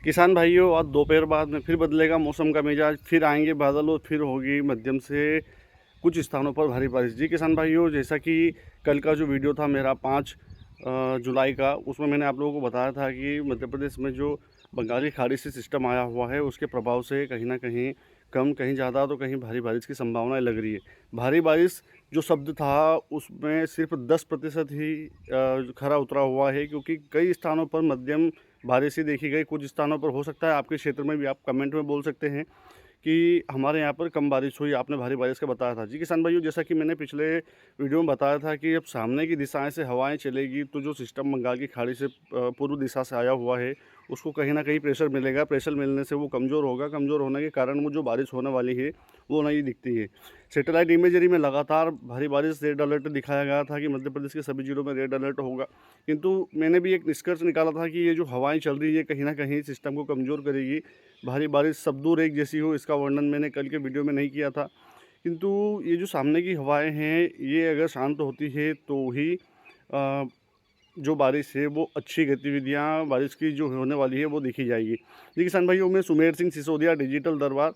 किसान भाइयों, आज दोपहर बाद में फिर बदलेगा मौसम का मिजाज, फिर आएंगे बादल और फिर होगी मध्यम से कुछ स्थानों पर भारी बारिश। जी किसान भाइयों, जैसा कि कल का जो वीडियो था मेरा 5 जुलाई का, उसमें मैंने आप लोगों को बताया था कि मध्य प्रदेश में जो बंगाली खाड़ी से सिस्टम आया हुआ है उसके प्रभाव से कहीं ना कहीं कम, कहीं ज़्यादा तो कहीं भारी बारिश की संभावनाएं लग रही है। भारी बारिश जो शब्द था उसमें सिर्फ 10% ही खरा उतरा हुआ है, क्योंकि कई स्थानों पर मध्यम बारिश ही देखी गई। कुछ स्थानों पर हो सकता है आपके क्षेत्र में भी, आप कमेंट में बोल सकते हैं कि हमारे यहाँ पर कम बारिश हुई, आपने भारी बारिश का बताया था। जी किसान भाइयों, जैसा कि मैंने पिछले वीडियो में बताया था कि अब सामने की दिशाएं से हवाएं चलेगी तो जो सिस्टम बंगाल की खाड़ी से पूर्व दिशा से आया हुआ है उसको कहीं ना कहीं प्रेशर मिलेगा। प्रेशर मिलने से वो कमज़ोर होगा, कमज़ोर होने के कारण वो जो बारिश होने वाली है वो नहीं दिखती है। सैटेलाइट इमेजरी में लगातार भारी बारिश रेड अलर्ट दिखाया गया था कि मध्य प्रदेश के सभी जिलों में रेड अलर्ट होगा, किंतु मैंने भी एक निष्कर्ष निकाला था कि ये जो हवाएं चल रही है कहीं ना कहीं सिस्टम को कमज़ोर करेगी। भारी बारिश सब दूर एक जैसी हो, इसका वर्णन मैंने कल के वीडियो में नहीं किया था, किंतु ये जो सामने की हवाएं हैं ये अगर शांत होती है तो ही जो बारिश है वो अच्छी गतिविधियां बारिश की जो होने वाली है वो देखी जाएगी। जी किसान भाइयों, मैं सुमेर सिंह सिसोदिया, डिजिटल दरबार।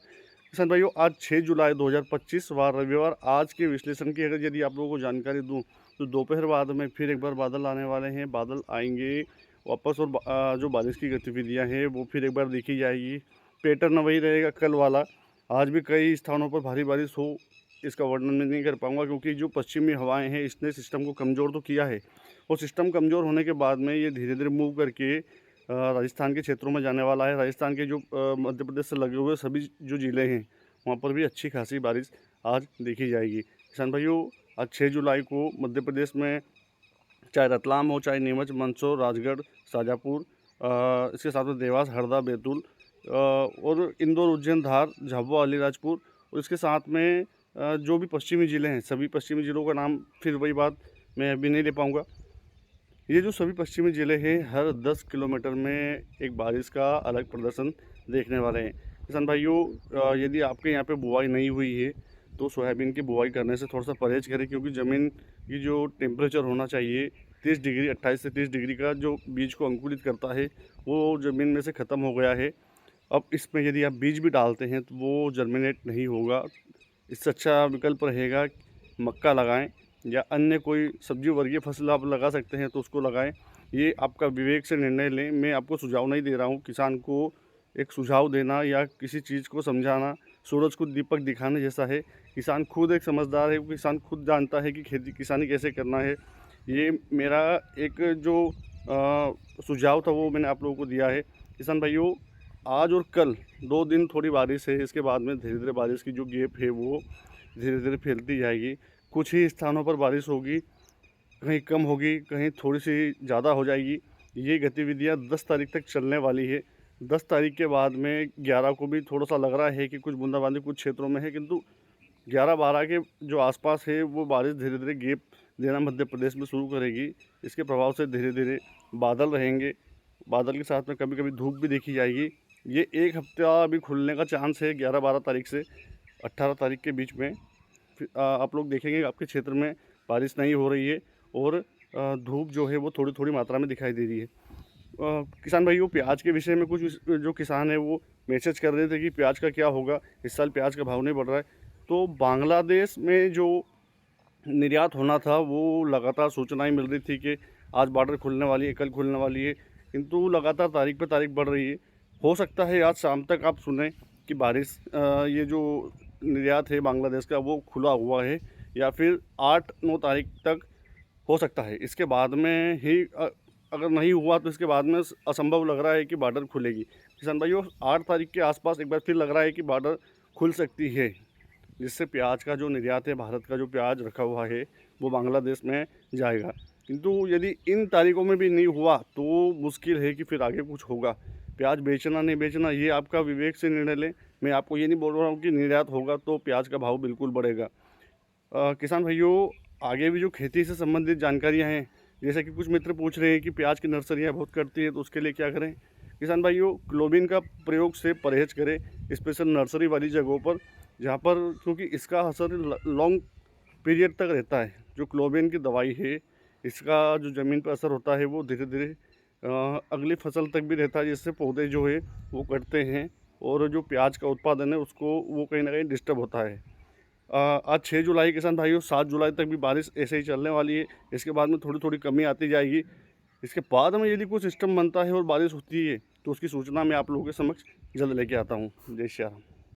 किसान भाइयों, आज 6 जुलाई 2025 वार रविवार, आज के विश्लेषण की अगर यदि आप लोगों को जानकारी दूं तो दोपहर बाद में फिर एक बार बादल आने वाले हैं। बादल आएंगे वापस और जो बारिश की गतिविधियां हैं वो फिर एक बार देखी जाएगी। पैटर्न वही रहेगा कल वाला। आज भी कई स्थानों पर भारी बारिश हो, इसका वर्णन मैं नहीं कर पाऊंगा, क्योंकि जो पश्चिमी हवाएं हैं इसने सिस्टम को कमज़ोर तो किया है और सिस्टम कमज़ोर होने के बाद में ये धीरे धीरे मूव करके राजस्थान के क्षेत्रों में जाने वाला है। राजस्थान के जो मध्य प्रदेश से लगे हुए सभी जो ज़िले हैं वहाँ पर भी अच्छी खासी बारिश आज देखी जाएगी। किसान भाइयों, आज 6 जुलाई को मध्य प्रदेश में चाहे रतलाम हो, चाहे नीमच, मंदसौर, राजगढ़, शाजापुर, इसके साथ में देवास, हरदा, बैतूल और इंदौर, उज्जैन, धार, झाबुआ, अलीराजपुर और इसके साथ में जो भी पश्चिमी ज़िले हैं सभी पश्चिमी ज़िलों का नाम फिर वही बात मैं अभी नहीं ले पाऊँगा। ये जो सभी पश्चिमी ज़िले हैं हर 10 किलोमीटर में एक बारिश का अलग प्रदर्शन देखने वाले हैं। किसान भाइयों, यदि आपके यहाँ पे बुआई नहीं हुई है तो सोयाबीन की बुआई करने से थोड़ा सा परहेज करें, क्योंकि ज़मीन की जो टेम्परेचर होना चाहिए 30 डिग्री, 28 से 30 डिग्री का जो बीज को अंकुरित करता है वो ज़मीन में से ख़त्म हो गया है। अब इसमें यदि आप बीज भी डालते हैं तो वो जर्मिनेट नहीं होगा। इससे अच्छा विकल्प रहेगा मक्का लगाएं या अन्य कोई सब्जी वर्गीय फसल आप लगा सकते हैं तो उसको लगाएं। ये आपका विवेक से निर्णय लें। मैं आपको सुझाव नहीं दे रहा हूँ। किसान को एक सुझाव देना या किसी चीज़ को समझाना सूरज को दीपक दिखाने जैसा है। किसान खुद एक समझदार है, किसान खुद जानता है कि खेती किसानी कैसे करना है। ये मेरा एक जो सुझाव था वो मैंने आप लोगों को दिया है। किसान भाइयों, आज और कल 2 दिन थोड़ी बारिश है, इसके बाद में धीरे धीरे बारिश की जो गैप है वो धीरे धीरे फैलती जाएगी। कुछ ही स्थानों पर बारिश होगी, कहीं कम होगी, कहीं थोड़ी सी ज़्यादा हो जाएगी। ये गतिविधियाँ 10 तारीख तक चलने वाली है। 10 तारीख के बाद में 11 को भी थोड़ा सा लग रहा है कि कुछ बूंदाबांदी कुछ क्षेत्रों में है, किंतु 11-12 के जो आसपास है वो बारिश धीरे धीरे गैप देना मध्य प्रदेश में शुरू करेगी। इसके प्रभाव से धीरे धीरे बादल रहेंगे, बादल के साथ में कभी कभी धूप भी देखी जाएगी। ये एक हफ्ता अभी खुलने का चांस है 11-12 तारीख से 18 तारीख के बीच में। आप लोग देखेंगे आपके क्षेत्र में बारिश नहीं हो रही है और धूप जो है वो थोड़ी थोड़ी मात्रा में दिखाई दे रही है। किसान भाइयों, प्याज के विषय में कुछ जो किसान है वो मैसेज कर रहे थे कि प्याज का क्या होगा, इस साल प्याज का भाव नहीं बढ़ रहा है। तो बांग्लादेश में जो निर्यात होना था वो लगातार सूचनाएं मिल रही थी कि आज बॉर्डर खुलने वाली है, कल खुलने वाली है, किंतु लगातार तारीख पे तारीख बढ़ रही है। हो सकता है आज शाम तक आप सुने कि बारिश ये जो निर्यात है बांग्लादेश का वो खुला हुआ है, या फिर 8-9 तारीख तक हो सकता है। इसके बाद में ही अगर नहीं हुआ तो इसके बाद में असंभव लग रहा है कि बॉर्डर खुलेगी। किसान भाइयों, 8 तारीख के आसपास एक बार फिर लग रहा है कि बॉर्डर खुल सकती है, जिससे प्याज का जो निर्यात है, भारत का जो प्याज रखा हुआ है वो बांग्लादेश में जाएगा। किंतु यदि इन तारीखों में भी नहीं हुआ तो मुश्किल है कि फिर आगे कुछ होगा। प्याज बेचना नहीं बेचना ये आपका विवेक से निर्णय लें। मैं आपको ये नहीं बोल रहा हूँ कि निर्यात होगा तो प्याज का भाव बिल्कुल बढ़ेगा। किसान भाइयों, आगे भी जो खेती से संबंधित जानकारियाँ हैं, जैसे कि कुछ मित्र पूछ रहे हैं कि प्याज की नर्सरियाँ बहुत करती है तो उसके लिए क्या करें। किसान भाइयों, क्लोबिन का प्रयोग से परहेज करें, स्पेशल नर्सरी वाली जगहों पर, जहाँ पर क्योंकि इसका असर लॉन्ग पीरियड तक रहता है। जो क्लोबिन की दवाई है इसका जो ज़मीन पर असर होता है वो धीरे धीरे अगली फसल तक भी रहता है, जिससे पौधे जो है वो कटते हैं और जो प्याज का उत्पादन है उसको वो कहीं ना कहीं डिस्टर्ब होता है। आज 6 जुलाई किसान भाइयों, 7 जुलाई तक भी बारिश ऐसे ही चलने वाली है। इसके बाद में थोड़ी थोड़ी कमी आती जाएगी। इसके बाद में यदि कोई सिस्टम बनता है और बारिश होती है तो उसकी सूचना मैं आप लोगों के समक्ष जल्द लेके आता हूँ। जय श्री राम।